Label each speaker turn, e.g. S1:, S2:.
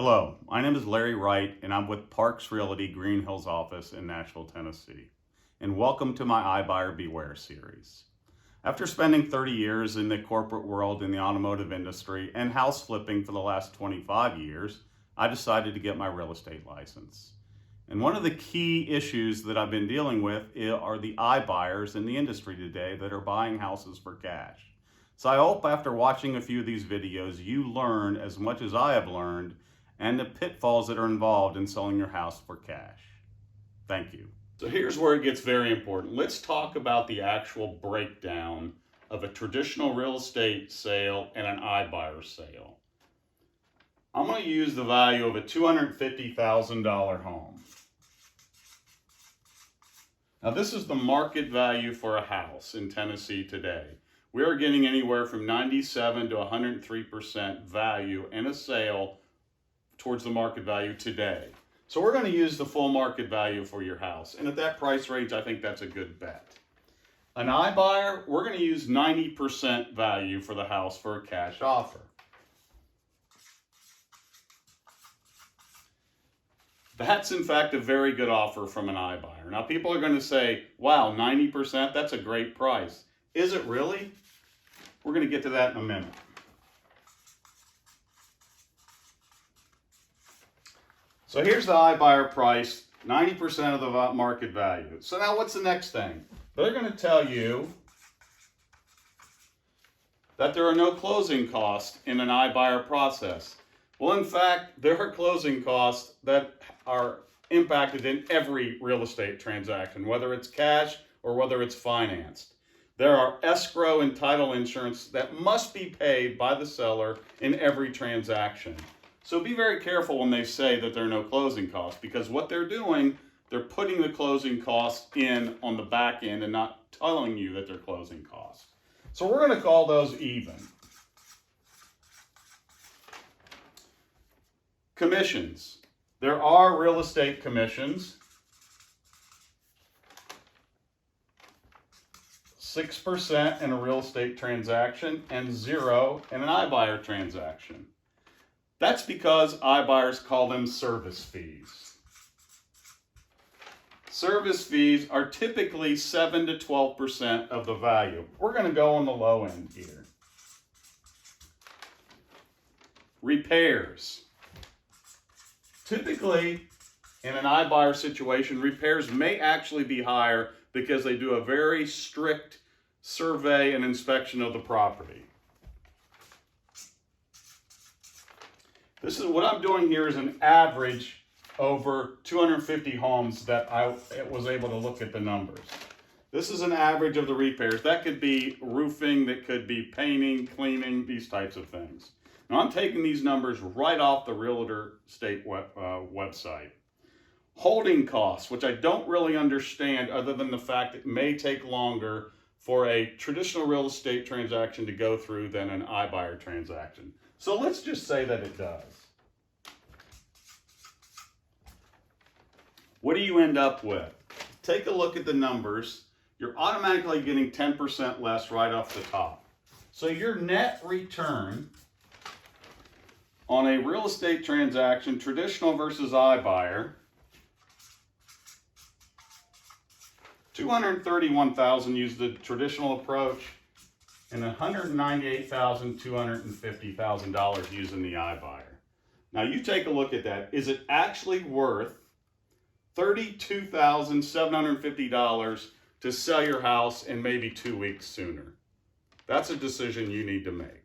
S1: Hello, my name is Larry Wright and I'm with Parks Realty Green Hills office in Nashville, Tennessee. And welcome to my iBuyer Beware series. After spending 30 years in the corporate world in the automotive industry and house flipping for the last 25 years, I decided to get my real estate license. And one of the key issues that I've been dealing with are the iBuyers in the industry today that are buying houses for cash. So I hope after watching a few of these videos, you learn as much as I have learned and the pitfalls that are involved in selling your house for cash. Thank you. So here's where it gets very important. Let's talk about the actual breakdown of a traditional real estate sale and an iBuyer sale. I'm going to use the value of a $250,000 home. Now this is the market value for a house in Tennessee today. We are getting anywhere from 97 to 103% value in a sale towards the market value today. So we're going to use the full market value for your house. And at that price range, I think that's a good bet. An iBuyer, we're going to use 90% value for the house for a cash offer. That's in fact a very good offer from an iBuyer. Now people are going to say, wow, 90%, that's a great price. Is it really? We're going to get to that in a minute. So here's the iBuyer price, 90% of the market value. So now what's the next thing? They're going to tell you that there are no closing costs in an iBuyer process. Well, in fact, there are closing costs that are impacted in every real estate transaction, whether it's cash or whether it's financed. There are escrow and title insurance that must be paid by the seller in every transaction. So be very careful when they say that there are no closing costs, because what they're doing, they're putting the closing costs in on the back end and not telling you that they're closing costs. So we're going to call those even. Commissions. There are real estate commissions. 6% in a real estate transaction and 0 in an iBuyer transaction. That's because iBuyers call them service fees. Service fees are typically 7 to 12% of the value. We're going to go on the low end here. Repairs. Typically, in an iBuyer situation, repairs may actually be higher because they do a very strict survey and inspection of the property. This is what I'm doing here is an average over 250 homes that I was able to look at the numbers. This is an average of the repairs. That could be roofing, that could be painting, cleaning, these types of things. Now I'm taking these numbers right off the Realtor State website. Holding costs, which I don't really understand other than the fact it may take longer for a traditional real estate transaction to go through than an iBuyer transaction. So let's just say that it does. What do you end up with? Take a look at the numbers. You're automatically getting 10% less right off the top. So your net return on a real estate transaction, traditional versus iBuyer, $231,000 used the traditional approach, and $198,250,000 using the iBuyer. Now you take a look at that. Is it actually worth $32,750 to sell your house in maybe 2 weeks sooner? That's a decision you need to make.